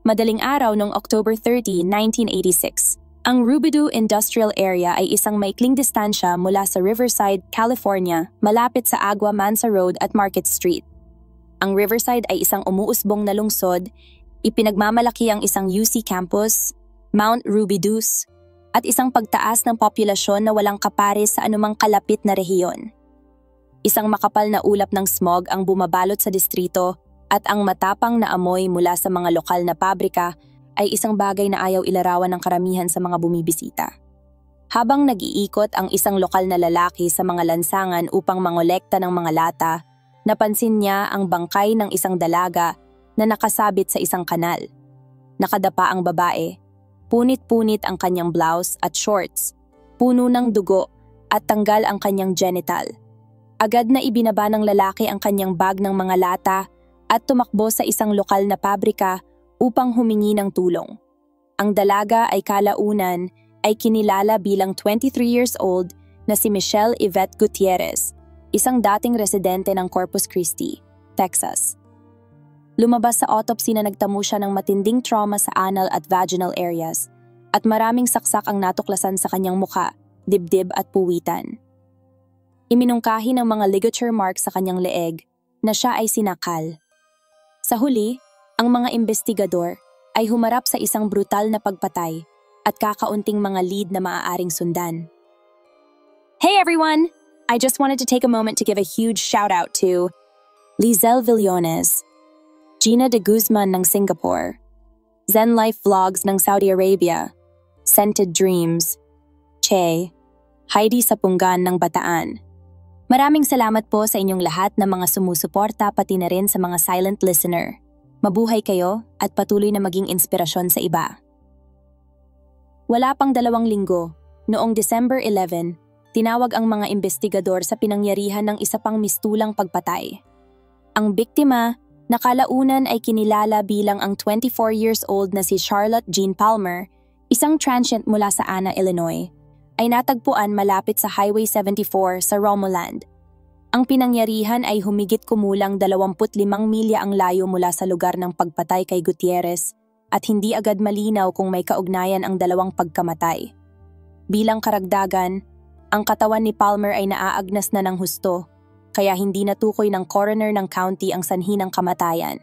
Madaling araw noong October 30, 1986. Ang Rubidoux Industrial Area ay isang maikling distansya mula sa Riverside, California, malapit sa Agua Mansa Road at Market Street. Ang Riverside ay isang umuusbong na lungsod, ipinagmamalaki ang isang UC campus, Mount Rubidoux, at isang pagtaas ng populasyon na walang kapares sa anumang kalapit na rehiyon. Isang makapal na ulap ng smog ang bumabalot sa distrito at ang matapang na amoy mula sa mga lokal na pabrika ay isang bagay na ayaw ilarawan ng karamihan sa mga bumibisita. Habang nag-iikot ang isang lokal na lalaki sa mga lansangan upang mangolekta ng mga lata, napansin niya ang bangkay ng isang dalaga na nakasabit sa isang kanal. Nakadapa ang babae, punit-punit ang kanyang blouse at shorts, puno ng dugo at tanggal ang kanyang genital. Agad na ibinaba ng lalaki ang kanyang bag ng mga lata at tumakbo sa isang lokal na pabrika upang humingi ng tulong. Ang dalaga ay kalaunan ay kinilala bilang 23 years old na si Michelle Yvette Gutierrez, isang dating residente ng Corpus Christi, Texas. Lumabas sa autopsy na nagtamo siya ng matinding trauma sa anal at vaginal areas at maraming saksak ang natuklasan sa kanyang muka, dibdib at puwitan. Iminungkahi ng mga ligature marks sa kanyang leeg na siya ay sinakal. Sa huli, ang mga investigador ay humarap sa isang brutal na pagpatay at kakaunting mga lead na maaaring sundan. Hey everyone! I just wanted to take a moment to give a huge shout-out to Lizelle Villones, Gina de Guzman ng Singapore, Zen Life Vlogs ng Saudi Arabia, Scented Dreams, Che, Heidi Sapungan ng Bataan. Maraming salamat po sa inyong lahat na mga sumusuporta pati na rin sa mga silent listener. Mabuhay kayo at patuloy na maging inspirasyon sa iba. Wala pang 2 linggo, noong December 11, tinawag ang mga investigador sa pinangyarihan ng isa pang mistulang pagpatay. Ang biktima, na kalaunan ay kinilala bilang ang 24 years old na si Charlotte Jean Palmer, isang transient mula sa Anna, Illinois, ay natagpuan malapit sa Highway 74 sa Romuland. Ang pinangyarihan ay humigit kumulang 25 milya ang layo mula sa lugar ng pagpatay kay Gutierrez at hindi agad malinaw kung may kaugnayan ang dalawang pagkamatay. Bilang karagdagan, ang katawan ni Palmer ay naaagnas na ng husto, kaya hindi natukoy ng coroner ng county ang sanhi ng kamatayan.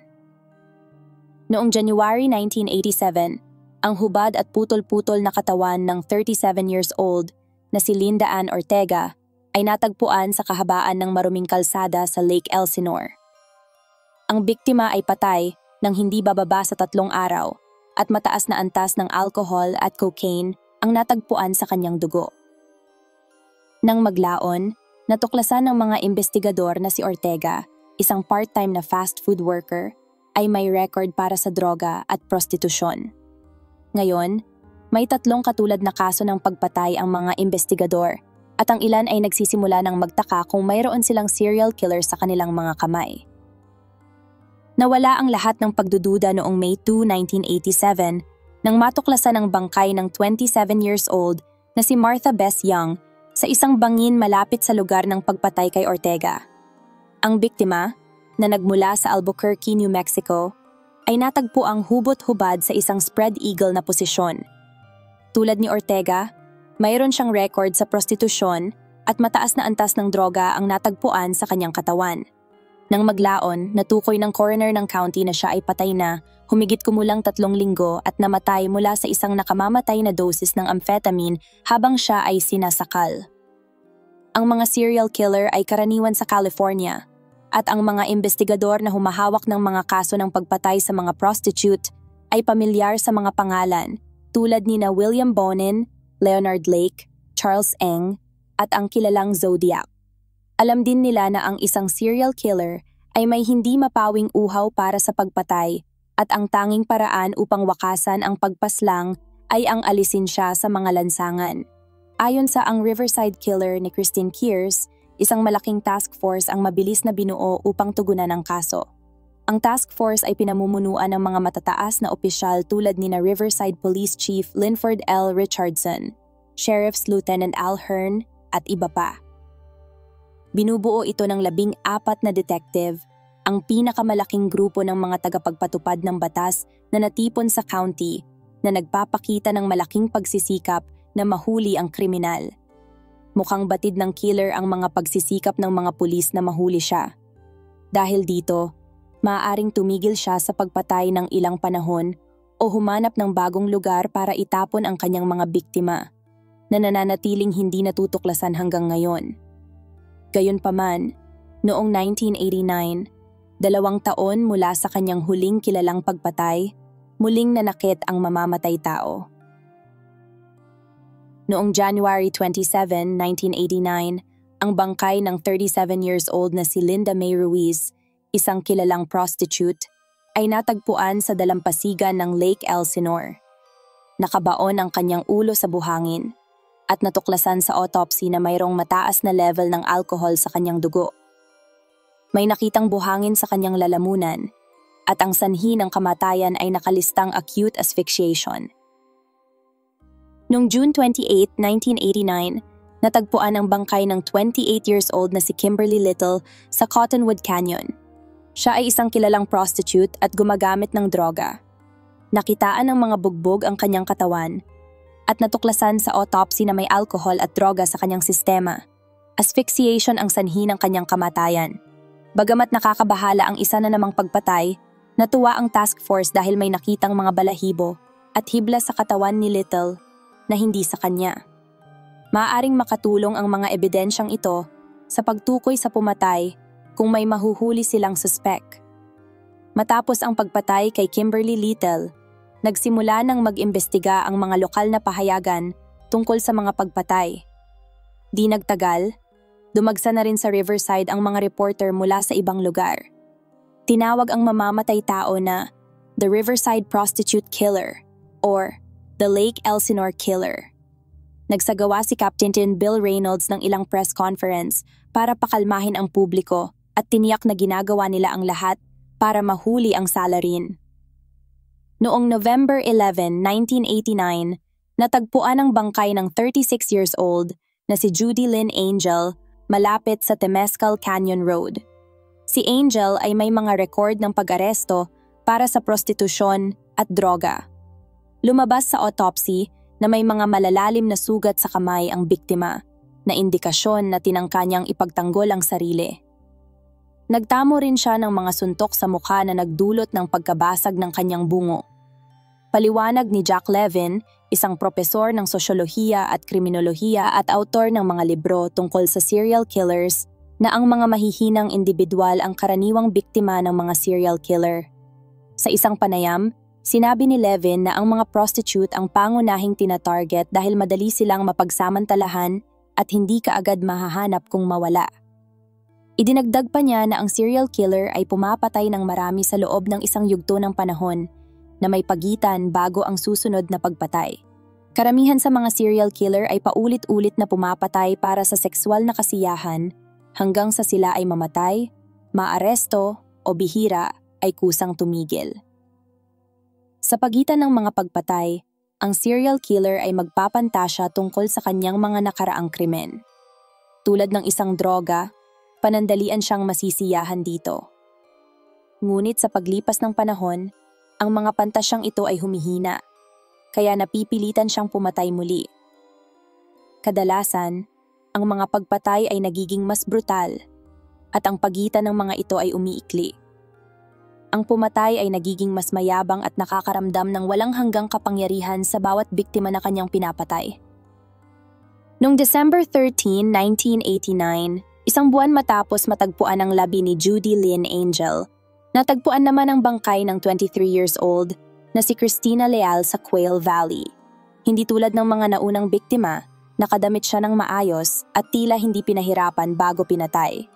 Noong January 1987, ang hubad at putol-putol na katawan ng 37 years old na si Linda Ann Ortega ay natagpuan sa kahabaan ng maruming kalsada sa Lake Elsinore. Ang biktima ay patay nang hindi bababa sa 3 araw at mataas na antas ng alcohol at cocaine ang natagpuan sa kanyang dugo. Nang maglaon, natuklasan ng mga investigador na si Ortega, isang part-time na fast food worker, ay may record para sa droga at prostitusyon. Ngayon, may 3 katulad na kaso ng pagpatay ang mga investigador at ang ilan ay nagsisimula ng magtaka kung mayroon silang serial killer sa kanilang mga kamay. Nawala ang lahat ng pagdududa noong May 2, 1987 nang matuklasan ang bangkay ng 27 years old na si Martha Bess Young sa isang bangin malapit sa lugar ng pagpatay kay Ortega. Ang biktima, na nagmula sa Albuquerque, New Mexico, ay natagpuang hubot-hubad sa isang spread eagle na posisyon. Tulad ni Ortega, mayroon siyang record sa prostitusyon at mataas na antas ng droga ang natagpuan sa kanyang katawan. Nang maglaon, natukoy ng coroner ng county na siya ay patay na, humigit kumulang 3 linggo at namatay mula sa isang nakamamatay na dosis ng amphetamine habang siya ay sinasakal. Ang mga serial killer ay karaniwan sa California at ang mga investigador na humahawak ng mga kaso ng pagpatay sa mga prostitute ay pamilyar sa mga pangalan tulad ni na William Bonin, Leonard Lake, Charles Eng, at ang kilalang Zodiac. Alam din nila na ang isang serial killer ay may hindi mapawing uhaw para sa pagpatay at ang tanging paraan upang wakasan ang pagpaslang ay ang alisin siya sa mga lansangan. Ayon sa ang Riverside Killer ni Christine Kears, isang malaking task force ang mabilis na binuo upang tugunan ang kaso. Ang task force ay pinamumunuan ng mga matataas na opisyal tulad ni na Riverside Police Chief Linford L. Richardson, Sheriff's Lieutenant Al Hearn, at iba pa. Binubuo ito ng 14 na detective, ang pinakamalaking grupo ng mga tagapagpatupad ng batas na natipon sa county na nagpapakita ng malaking pagsisikap na mahuli ang kriminal. Mukhang batid ng killer ang mga pagsisikap ng mga pulis na mahuli siya. Dahil dito, maaaring tumigil siya sa pagpatay ng ilang panahon o humanap ng bagong lugar para itapon ang kanyang mga biktima na nananatiling hindi natutuklasan hanggang ngayon. Gayunpaman, noong 1989, 2 taon mula sa kanyang huling kilalang pagpatay, muling nanakit ang mamamatay tao. Noong January 27, 1989, ang bangkay ng 37 years old na si Linda May Ruiz, isang kilalang prostitute, ay natagpuan sa dalampasigan ng Lake Elsinore. Nakabaon ang kanyang ulo sa buhangin at natuklasan sa autopsy na mayroong mataas na level ng alcohol sa kanyang dugo. May nakitang buhangin sa kanyang lalamunan at ang sanhi ng kamatayan ay nakalistang acute asphyxiation. Noong June 28, 1989, natagpuan ang bangkay ng 28 years old na si Kimberly Little sa Cottonwood Canyon. Siya ay isang kilalang prostitute at gumagamit ng droga. Nakitaan ng mga bugbog ang kanyang katawan at natuklasan sa autopsy na may alcohol at droga sa kanyang sistema. Asphyxiation ang sanhi ng kanyang kamatayan. Bagamat nakakabahala ang isa na namang pagpatay, natuwa ang task force dahil may nakitang mga balahibo at hibla sa katawan ni Little na hindi sa kanya. Maaaring makatulong ang mga ebidensyang ito sa pagtukoy sa pumatay kung may mahuhuli silang suspek. Matapos ang pagpatay kay Kimberly Little, nagsimula ng mag-imbestiga ang mga lokal na pahayagan tungkol sa mga pagpatay. Di nagtagal, dumagsa na rin sa Riverside ang mga reporter mula sa ibang lugar. Tinawag ang mamamatay tao na the Riverside Prostitute Killer or the Lake Elsinore Killer. Nagsagawa si Captain Bill Reynolds ng ilang press conference para pakalmahin ang publiko at tiniyak na ginagawa nila ang lahat para mahuli ang salarin. Noong November 11, 1989, natagpuan ang bangkay ng 36 years old na si Judy Lynn Angel malapit sa Temescal Canyon Road. Si Angel ay may mga record ng pag-aresto para sa prostitusyon at droga. Lumabas sa autopsy na may mga malalalim na sugat sa kamay ang biktima, na indikasyon na tinangka niyang ipagtanggol ang sarili. Nagtamo rin siya ng mga suntok sa mukha na nagdulot ng pagkabasag ng kanyang bungo. Paliwanag ni Jack Levin, isang propesor ng sosyolohiya at kriminolohiya at autor ng mga libro tungkol sa serial killers, na ang mga mahihinang individual ang karaniwang biktima ng mga serial killer. Sa isang panayam, sinabi ni Levin na ang mga prostitute ang pangunahing tina-target dahil madali silang mapagsamantalahan at hindi kaagad mahahanap kung mawala. Idinagdag pa niya na ang serial killer ay pumapatay ng marami sa loob ng isang yugto ng panahon na may pagitan bago ang susunod na pagpatay. Karamihan sa mga serial killer ay paulit-ulit na pumapatay para sa sexual na kasiyahan hanggang sa sila ay mamatay, maaresto o bihira ay kusang tumigil. Sa pagitan ng mga pagpatay, ang serial killer ay magpapantasya tungkol sa kanyang mga nakaraang krimen. Tulad ng isang droga, panandalian siyang masisiyahan dito. Ngunit sa paglipas ng panahon, ang mga pantasyang ito ay humihina, kaya napipilitan siyang pumatay muli. Kadalasan, ang mga pagpatay ay nagiging mas brutal at ang pagitan ng mga ito ay umiikli. Ang pumatay ay nagiging mas mayabang at nakakaramdam ng walang hanggang kapangyarihan sa bawat biktima na kanyang pinapatay. Noong December 13, 1989, isang buwan matapos matagpuan ang labi ni Judy Lynn Angel, natagpuan naman ang bangkay ng 23 years old na si Christina Leal sa Quail Valley. Hindi tulad ng mga naunang biktima, nakadamit siya ng maayos at tila hindi pinahirapan bago pinatay.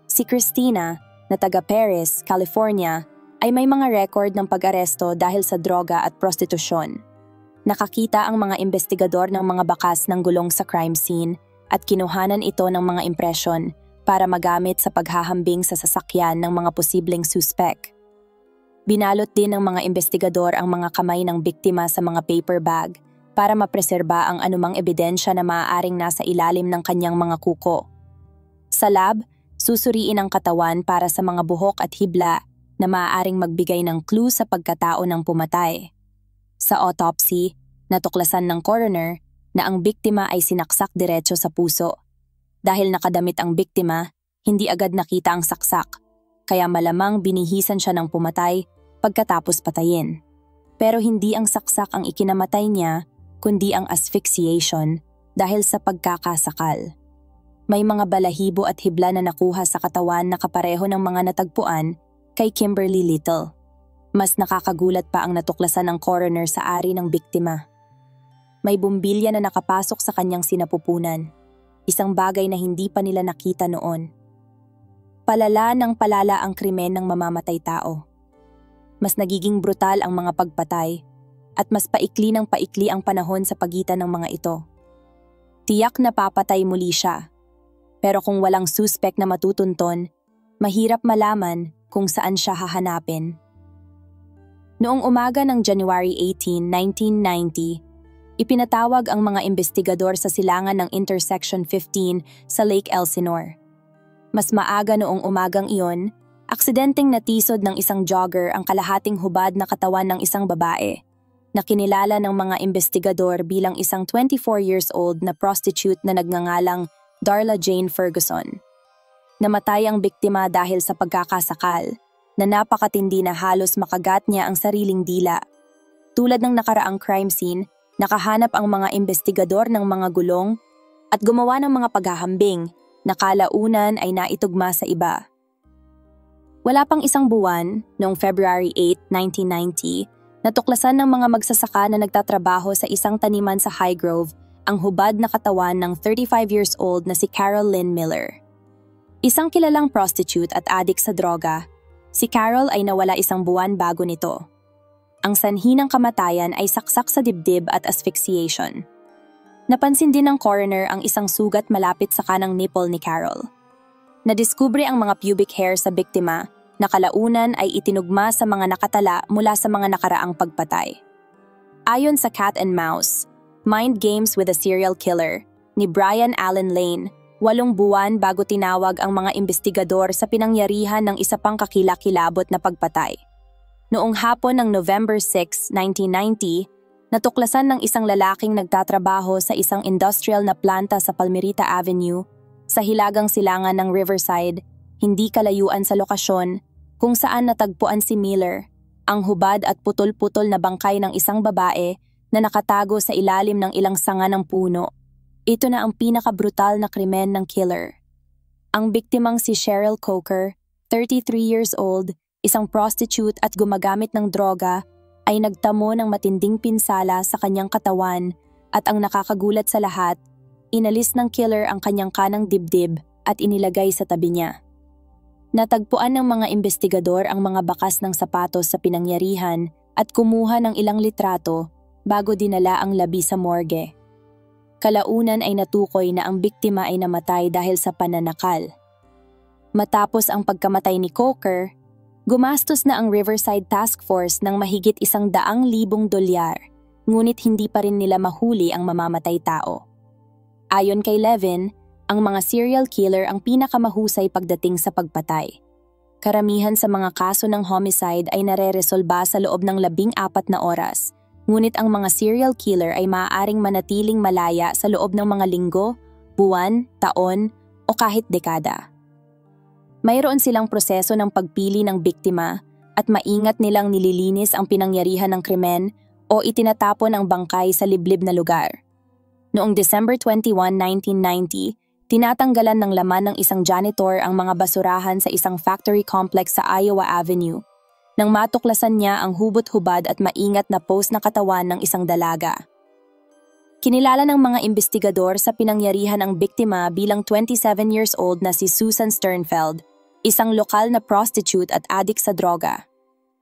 Si Christina, na taga Perris, California, ay may mga record ng pag-aresto dahil sa droga at prostitusyon. Nakakita ang mga investigador ng mga bakas ng gulong sa crime scene at kinuhanan ito ng mga impresyon para magamit sa paghahambing sa sasakyan ng mga posibleng suspek. Binalot din ng mga investigador ang mga kamay ng biktima sa mga paper bag para mapreserba ang anumang ebidensya na maaaring nasa ilalim ng kanyang mga kuko. Sa lab, Susuriin ang katawan para sa mga buhok at hibla na maaaring magbigay ng clue sa pagkatao ng pumatay. Sa autopsy, natuklasan ng coroner na ang biktima ay sinaksak diretso sa puso. Dahil nakadamit ang biktima, hindi agad nakita ang saksak, kaya malamang binihisan siya ng pumatay pagkatapos patayin. Pero hindi ang saksak ang ikinamatay niya, kundi ang asphyxiation dahil sa pagkakasakal. May mga balahibo at hibla na nakuha sa katawan na kapareho ng mga natagpuan kay Kimberly Little. Mas nakakagulat pa ang natuklasan ng coroner sa ari ng biktima. May bumbilya na nakapasok sa kanyang sinapupunan, isang bagay na hindi pa nila nakita noon. Palala ng palala ang krimen ng mamamatay tao. Mas nagiging brutal ang mga pagpatay at mas paikli ng paikli ang panahon sa pagitan ng mga ito. Tiyak na papatay muli siya. Pero kung walang suspect na matutunton, mahirap malaman kung saan siya hahanapin. Noong umaga ng January 18, 1990, ipinatawag ang mga investigador sa silangan ng Intersection 15 sa Lake Elsinore. Mas maaga noong umagang iyon, aksidenteng natisod ng isang jogger ang kalahating hubad na katawan ng isang babae, na kinilala ng mga investigador bilang isang 24 years old na prostitute na nagngangalang Darla Jane Ferguson. Namatay ang biktima dahil sa pagkakasakal, na napakatindi na halos makagat niya ang sariling dila. Tulad ng nakaraang crime scene, nakahanap ang mga investigador ng mga gulong at gumawa ng mga paghahambing na kalaunan ay naitugma sa iba. Wala pang isang buwan, noong February 8, 1990, natuklasan ng mga magsasaka na nagtatrabaho sa isang taniman sa Highgrove ang hubad na katawan ng 35 years old na si Carol Lynn Miller. Isang kilalang prostitute at adik sa droga, si Carol ay nawala isang buwan bago nito. Ang sanhi ng kamatayan ay saksak sa dibdib at asphyxiation. Napansin din ng coroner ang isang sugat malapit sa kanang nipple ni Carol. Nadiskubre ang mga pubic hair sa biktima na kalaunan ay itinugma sa mga nakatala mula sa mga nakaraang pagpatay. Ayon sa Cat and Mouse, Mind Games with a Serial Killer ni Brian Allen Lane, 8 buwan bago tinawag ang mga investigador sa pinangyarihan ng isa pang kakilakilabot na pagpatay. Noong hapon ng November 6, 1990, natuklasan ng isang lalaking nagtatrabaho sa isang industrial na planta sa Palmerita Avenue sa hilagang silangan ng Riverside, hindi kalayuan sa lokasyon kung saan natagpuan si Miller, ang hubad at putol-putol na bangkay ng isang babae na nakatago sa ilalim ng ilang sanga ng puno. Ito na ang pinakabrutal na krimen ng killer. Ang biktimang si Cheryl Coker, 33 years old, isang prostitute at gumagamit ng droga, ay nagtamo ng matinding pinsala sa kanyang katawan at ang nakakagulat sa lahat, inalis ng killer ang kanyang kanang dibdib at inilagay sa tabi niya. Natagpuan ng mga investigador ang mga bakas ng sapatos sa pinangyarihan at kumuha ng ilang litrato bago dinala ang labi sa morgue. Kalaunan ay natukoy na ang biktima ay namatay dahil sa pananakal. Matapos ang pagkamatay ni Coker, gumastos na ang Riverside Task Force ng mahigit $100,000, ngunit hindi pa rin nila mahuli ang mamamatay tao. Ayon kay Levin, ang mga serial killer ang pinakamahusay pagdating sa pagpatay. Karamihan sa mga kaso ng homicide ay nareresolba sa loob ng 14 na oras, ngunit ang mga serial killer ay maaaring manatiling malaya sa loob ng mga linggo, buwan, taon, o kahit dekada. Mayroon silang proseso ng pagpili ng biktima at maingat nilang nililinis ang pinangyarihan ng krimen o itinatapon ang bangkay sa liblib na lugar. Noong December 21, 1990, tinatanggalan ng laman ng isang janitor ang mga basurahan sa isang factory complex sa Iowa Avenue nang matuklasan niya ang hubot-hubad at maingat na post na katawan ng isang dalaga. Kinilala ng mga investigador sa pinangyarihan ang biktima bilang 27 years old na si Susan Sternfeld, isang lokal na prostitute at adik sa droga.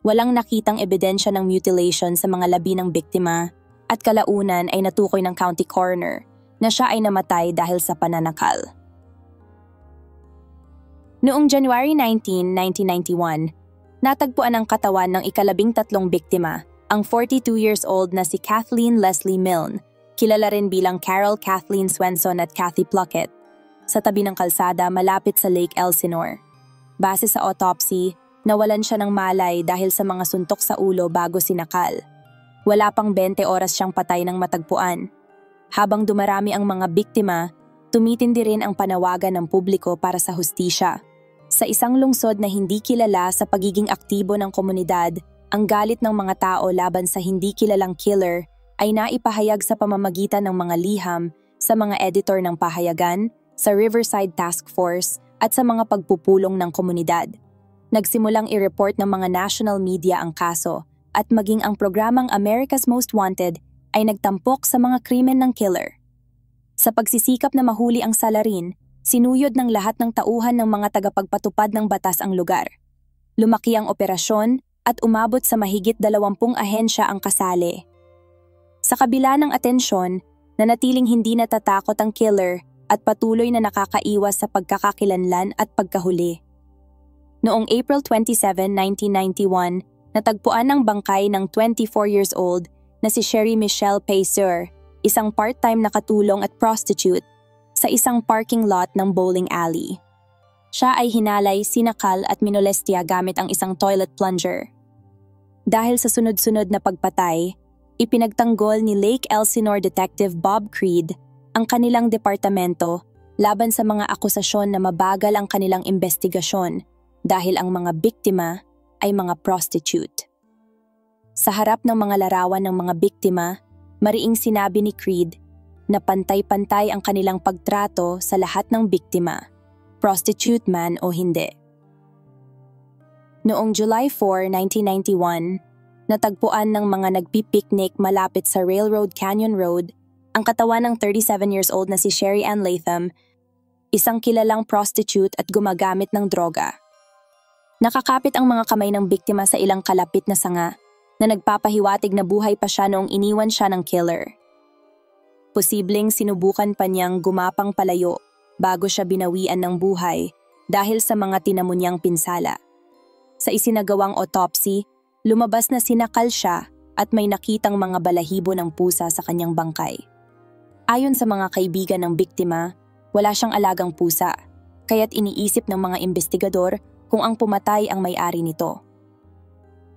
Walang nakitang ebidensya ng mutilation sa mga labi ng biktima at kalaunan ay natukoy ng county coroner na siya ay namatay dahil sa pananakal. Noong January 19, 1991, natagpuan ang katawan ng ika-13 biktima, ang 42 years old na si Kathleen Leslie Milne, kilala rin bilang Carol Kathleen Swenson at Kathy Pluckett. sa tabi ng kalsada malapit sa Lake Elsinore. Base sa autopsy, nawalan siya ng malay dahil sa mga suntok sa ulo bago sinakal. Wala pang 20 oras siyang patay nang matagpuan. Habang dumarami ang mga biktima, tumitindi rin ang panawagan ng publiko para sa hustisya. Sa isang lungsod na hindi kilala sa pagiging aktibo ng komunidad, ang galit ng mga tao laban sa hindi kilalang killer ay naipahayag sa pamamagitan ng mga liham sa mga editor ng pahayagan, sa Riverside Task Force at sa mga pagpupulong ng komunidad. Nagsimulang i-report ng mga national media ang kaso at maging ang programang America's Most Wanted ay nagtampok sa mga krimen ng killer. Sa pagsisikap na mahuli ang salarin, sinuyod ng lahat ng tauhan ng mga tagapagpatupad ng batas ang lugar. Lumaki ang operasyon at umabot sa mahigit 20 ahensya ang kasali. Sa kabila ng atensyon, nanatiling hindi natatakot ang killer at patuloy na nakakaiwas sa pagkakakilanlan at pagkahuli. Noong April 27, 1991, natagpuan ang bangkay ng 24 years old na si Sherry Michelle Payseur, isang part-time na katulong at prostitute, sa isang parking lot ng bowling alley. Siya ay hinalay, sinakal at minolestya gamit ang isang toilet plunger. Dahil sa sunod-sunod na pagpatay, ipinagtanggol ni Lake Elsinore Detective Bob Creed ang kanilang departamento laban sa mga akusasyon na mabagal ang kanilang investigasyon dahil ang mga biktima ay mga prostitute. Sa harap ng mga larawan ng mga biktima, mariing sinabi ni Creed na pantay-pantay ang kanilang pagtrato sa lahat ng biktima, prostitute man o hindi. Noong July 4, 1991, natagpuan ng mga nagpipiknik malapit sa Railroad Canyon Road ang katawan ng 37 years old na si Sherry Ann Latham, isang kilalang prostitute at gumagamit ng droga. Nakakapit ang mga kamay ng biktima sa ilang kalapit na sanga na nagpapahiwatig na buhay pa siya noong iniwan siya ng killer. Posibleng sinubukan pa niyang gumapang palayo bago siya binawian ng buhay dahil sa mga tinamo niyang pinsala. Sa isinagawang autopsy, lumabas na sinakal siya at may nakitang mga balahibo ng pusa sa kanyang bangkay. Ayon sa mga kaibigan ng biktima, wala siyang alagang pusa, kaya't iniisip ng mga investigador kung ang pumatay ang may-ari nito.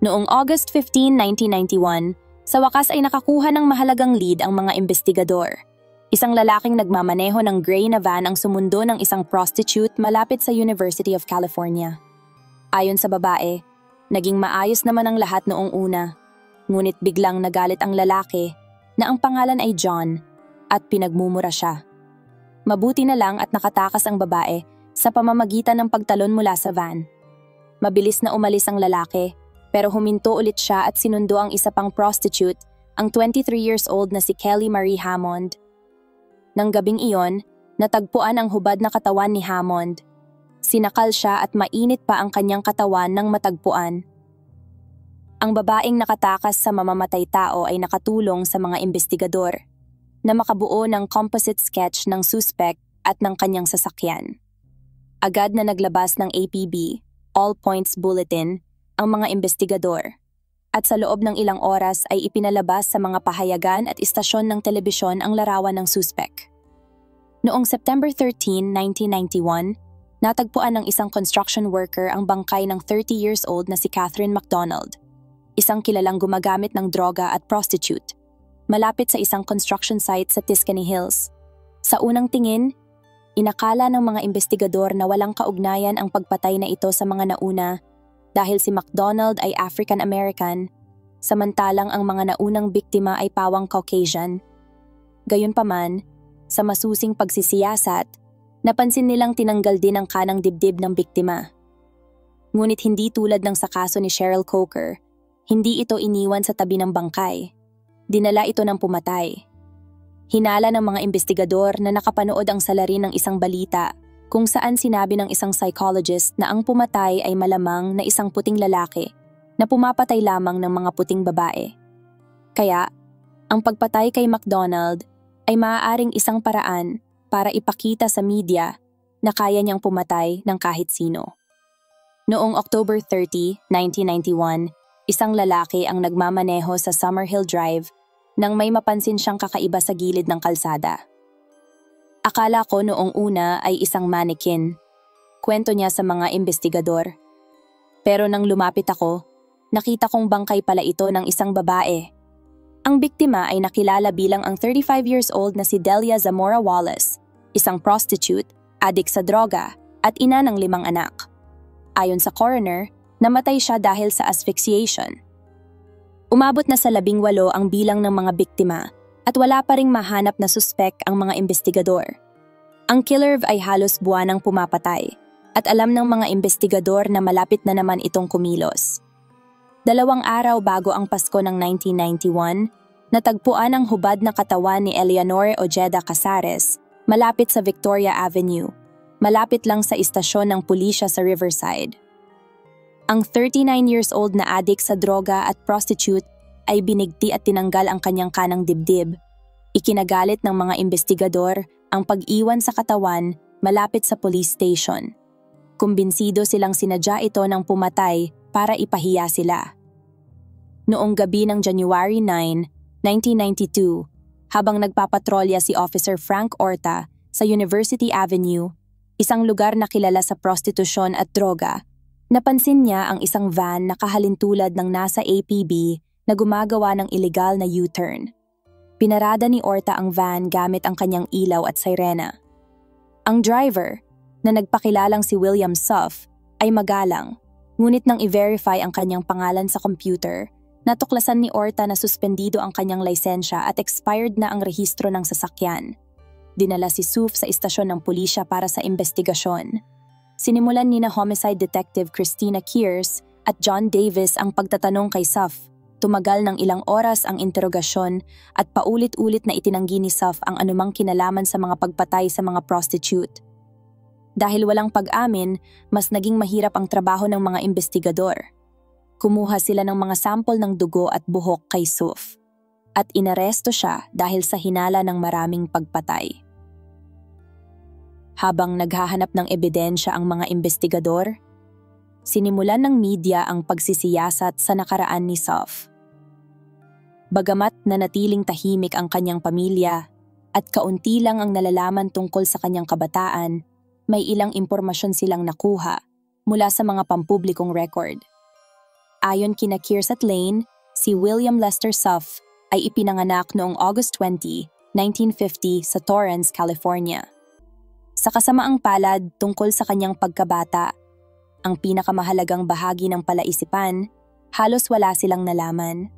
Noong August 15, 1991, sa wakas ay nakakuha ng mahalagang lead ang mga investigador. Isang lalaking nagmamaneho ng gray na van ang sumundo ng isang prostitute malapit sa University of California. Ayon sa babae, naging maayos naman ang lahat noong una, ngunit biglang nagalit ang lalaki na ang pangalan ay John at pinagmumura siya. Mabuti na lang at nakatakas ang babae sa pamamagitan ng pagtalon mula sa van. Mabilis na umalis ang lalaki, pero huminto ulit siya at sinundo ang isa pang prostitute, ang 23 years old na si Kelly Marie Hammond. Nang gabing iyon, natagpuan ang hubad na katawan ni Hammond. Sinakal siya at mainit pa ang kanyang katawan nang matagpuan. Ang babaeng nakatakas sa mamamatay tao ay nakatulong sa mga investigador na makabuo ng composite sketch ng suspect at ng kanyang sasakyan. Agad na naglabas ng APB, All Points Bulletin, ang mga investigador, at sa loob ng ilang oras ay ipinalabas sa mga pahayagan at istasyon ng telebisyon ang larawan ng suspect. Noong September 13, 1991, natagpuan ng isang construction worker ang bangkay ng 30 years old na si Catherine McDonald, isang kilalang gumagamit ng droga at prostitute, malapit sa isang construction site sa Tuscany Hills. Sa unang tingin, inakala ng mga investigador na walang kaugnayan ang pagpatay na ito sa mga nauna dahil si McDonald ay African-American, samantalang ang mga naunang biktima ay pawang Caucasian. Gayunpaman, sa masusing pagsisiyasat, napansin nilang tinanggal din ang kanang dibdib ng biktima. Ngunit hindi tulad ng sa kaso ni Cheryl Coker, hindi ito iniwan sa tabi ng bangkay. Dinala ito ng pumatay. Hinala ng mga investigador na nakapanood ang salarin ng isang balita kung saan sinabi ng isang psychologist na ang pumatay ay malamang na isang puting lalaki na pumapatay lamang ng mga puting babae. Kaya, ang pagpatay kay McDonald ay maaaring isang paraan para ipakita sa media na kaya niyang pumatay ng kahit sino. Noong October 30, 1991, isang lalaki ang nagmamaneho sa Summerhill Drive nang may mapansin siyang kakaiba sa gilid ng kalsada. Akala ko noong una ay isang mannequin. Kwento niya sa mga investigador. Pero nang lumapit ako, nakita kong bangkay pala ito ng isang babae. Ang biktima ay nakilala bilang ang 35 years old na si Delia Zamora Wallace, isang prostitute, adik sa droga, at ina ng 5 anak. Ayon sa coroner, namatay siya dahil sa asphyxiation. Umabot na sa 18 ang bilang ng mga biktima at wala pa ring mahanap na suspek ang mga investigador. Ang killer ay halos buwanang pumapatay at alam ng mga investigador na malapit na naman itong kumilos. 2 araw bago ang Pasko ng 1991, natagpuan ang hubad na katawan ni Eleanor Ojeda Casares malapit sa Victoria Avenue, malapit lang sa istasyon ng pulisya sa Riverside. Ang 39 years old na adik sa droga at prostitute ay binigti at tinanggal ang kanyang kanang dibdib. Ikinagalit ng mga investigador ang pag-iwan sa katawan malapit sa police station. Kumbinsido silang sinadya ito ng pumatay para ipahiya sila. Noong gabi ng January 9, 1992, habang nagpapatrolya si Officer Frank Orta sa University Avenue, isang lugar na kilala sa prostitusyon at droga, napansin niya ang isang van na kahalintulad ng nasa APB na gumagawa ng illegal na U-turn. Pinarada ni Orta ang van gamit ang kanyang ilaw at sirena. Ang driver, na nagpakilalang si William Suff, ay magalang, ngunit nang i-verify ang kanyang pangalan sa computer, natuklasan ni Orta na suspendido ang kanyang lisensya at expired na ang rehistro ng sasakyan. Dinala si Suff sa istasyon ng pulisya para sa investigasyon. Sinimulan ni na Homicide Detective Christina Kears at John Davis ang pagtatanong kay Suff. Tumagal ng ilang oras ang interogasyon at paulit-ulit na itinanggi ni Suff ang anumang kinalaman sa mga pagpatay sa mga prostitute. Dahil walang pag-amin, mas naging mahirap ang trabaho ng mga investigador. Kumuha sila ng mga sample ng dugo at buhok kay Suff at inaresto siya dahil sa hinala ng maraming pagpatay. Habang naghahanap ng ebidensya ang mga investigador, sinimulan ng media ang pagsisiyasat sa nakaraan ni Suff. Bagamat nanatiling tahimik ang kanyang pamilya at kaunti lang ang nalalaman tungkol sa kanyang kabataan, may ilang impormasyon silang nakuha mula sa mga pampublikong record. Ayon kina Kears at Lane, si William Lester Suff ay ipinanganak noong August 20, 1950 sa Torrance, California. Sa kasamaang palad tungkol sa kanyang pagkabata, ang pinakamahalagang bahagi ng palaisipan, halos wala silang nalaman.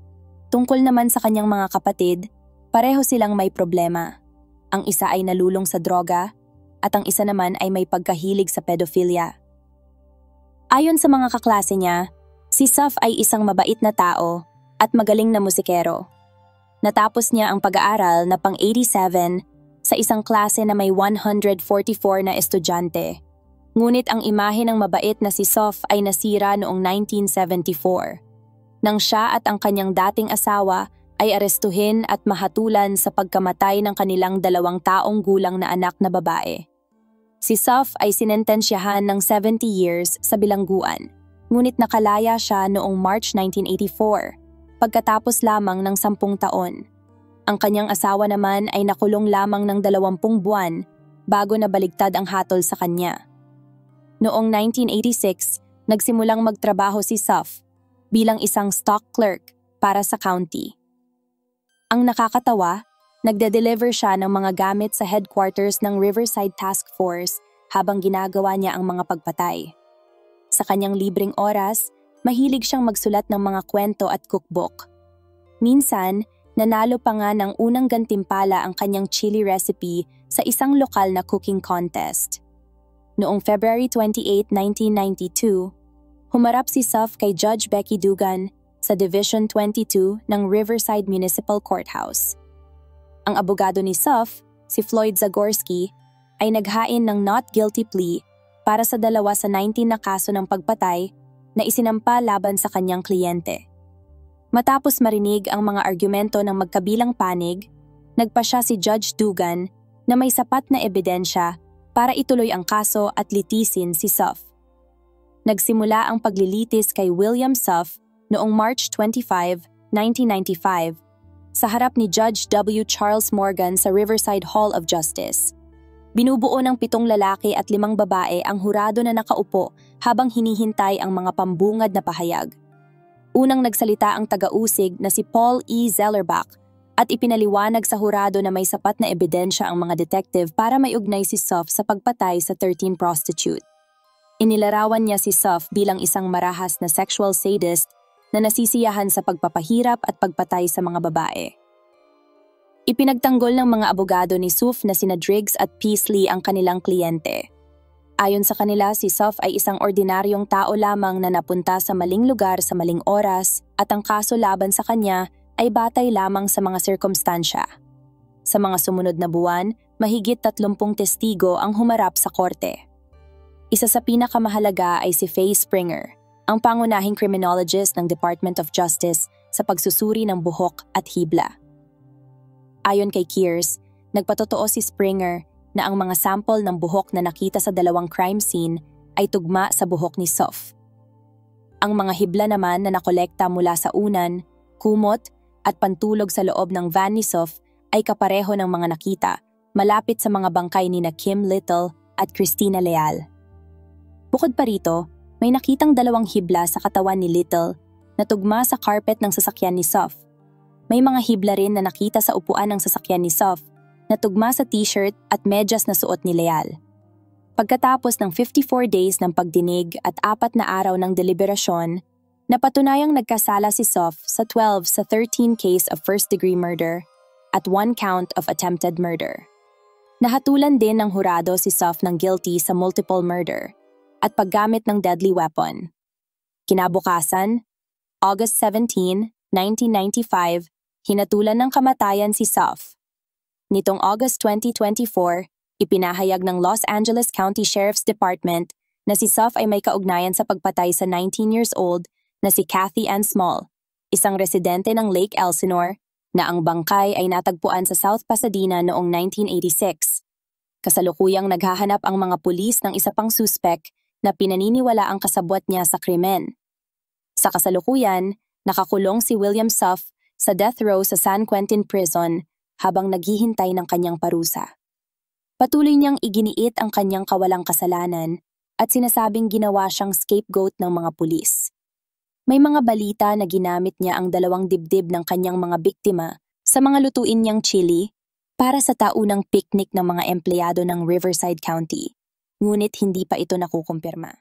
Tungkol naman sa kanyang mga kapatid, pareho silang may problema. Ang isa ay nalulong sa droga at ang isa naman ay may pagkahilig sa pedophilia. Ayon sa mga kaklase niya, si Suff ay isang mabait na tao at magaling na musikero. Natapos niya ang pag-aaral na pang-87 sa isang klase na may 144 na estudyante. Ngunit ang imahe ng mabait na si Suff ay nasira noong 1974, nang siya at ang kanyang dating asawa ay arestuhin at mahatulan sa pagkamatay ng kanilang 2 taong gulang na anak na babae. Si Suff ay sinentensyahan ng 70 years sa bilangguan, ngunit nakalaya siya noong March 1984, pagkatapos lamang ng 10 taon. Ang kanyang asawa naman ay nakulong lamang ng 20 buwan bago nabaligtad ang hatol sa kanya. Noong 1986, nagsimulang magtrabaho si Suff bilang isang stock clerk para sa county. Ang nakakatawa, nagde-deliver siya ng mga gamit sa headquarters ng Riverside Task Force habang ginagawa niya ang mga pagpatay. Sa kanyang libreng oras, mahilig siyang magsulat ng mga kwento at cookbook. Minsan, nanalo pa nga ng unang gantimpala ang kanyang chili recipe sa isang lokal na cooking contest. Noong February 28, 1992, humarap si Suff kay Judge Becky Dugan sa Division 22 ng Riverside Municipal Courthouse. Ang abogado ni Suff, si Floyd Zagorski, ay naghain ng not guilty plea para sa 2 sa 19 na kaso ng pagpatay na isinampa laban sa kanyang kliyente. Matapos marinig ang mga argumento ng magkabilang panig, nagpa siya si Judge Dugan na may sapat na ebidensya para ituloy ang kaso at litisin si Suff. Nagsimula ang paglilitis kay William Suff noong March 25, 1995, sa harap ni Judge W. Charles Morgan sa Riverside Hall of Justice. Binubuo ng 7 lalaki at 5 babae ang hurado na nakaupo habang hinihintay ang mga pambungad na pahayag. Unang nagsalita ang taga-usig na si Paul E. Zellerbach at ipinaliwanag sa hurado na may sapat na ebidensya ang mga detective para maiugnay si Sof sa pagpatay sa 13 prostitute. Inilarawan niya si Sof bilang isang marahas na sexual sadist na nasisiyahan sa pagpapahirap at pagpatay sa mga babae. Ipinagtanggol ng mga abogado ni Sof na sina Driggs at Peasley ang kanilang kliyente. Ayon sa kanila, si Sof ay isang ordinaryong tao lamang na napunta sa maling lugar sa maling oras at ang kaso laban sa kanya ay batay lamang sa mga sirkumstansya. Sa mga sumunod na buwan, mahigit 30 testigo ang humarap sa korte. Isa sa pinakamahalaga ay si Faye Springer, ang pangunahing criminologist ng Department of Justice sa pagsusuri ng buhok at hibla. Ayon kay Kears, nagpatotoo si Springer na ang mga sample ng buhok na nakita sa dalawang crime scene ay tugma sa buhok ni Sof. Ang mga hibla naman na nakolekta mula sa unan, kumot at pantulog sa loob ng van ni Sof ay kapareho ng mga nakita malapit sa mga bangkay ni na Kim Little at Christina Leal. Bukod pa rito, may nakitang 2 hibla sa katawan ni Little na tugma sa carpet ng sasakyan ni Sof. May mga hibla rin na nakita sa upuan ng sasakyan ni Sof na tugma sa t-shirt at medyas na suot ni Leal. Pagkatapos ng 54 days ng pagdinig at 4 na araw ng deliberasyon, napatunayang nagkasala si Sof sa 12 sa 13 case of first-degree murder at 1 count of attempted murder. Nahatulan din ng hurado si Sof ng guilty sa multiple murder at paggamit ng deadly weapon. Kinabukasan, August 17, 1995, hinatulan ng kamatayan si Sof. Nitong August 2024, ipinahayag ng Los Angeles County Sheriff's Department na si Sof ay may kaugnayan sa pagpatay sa 19 years old na si Kathy Ann Small, isang residente ng Lake Elsinore, na ang bangkay ay natagpuan sa South Pasadena noong 1986. Kasalukuyang naghahanap ang mga pulis ng isa pang suspek na pinaniniwala ang kasabwat niya sa krimen. Sa kasalukuyan, nakakulong si William Sof sa death row sa San Quentin Prison habang naghihintay ng kanyang parusa. Patuloy niyang iginiit ang kanyang kawalang kasalanan at sinasabing ginawa siyang scapegoat ng mga pulis. May mga balita na ginamit niya ang 2 dibdib ng kanyang mga biktima sa mga lutuin niyang chili para sa taunang picnic ng mga empleyado ng Riverside County, ngunit hindi pa ito nakukumpirma.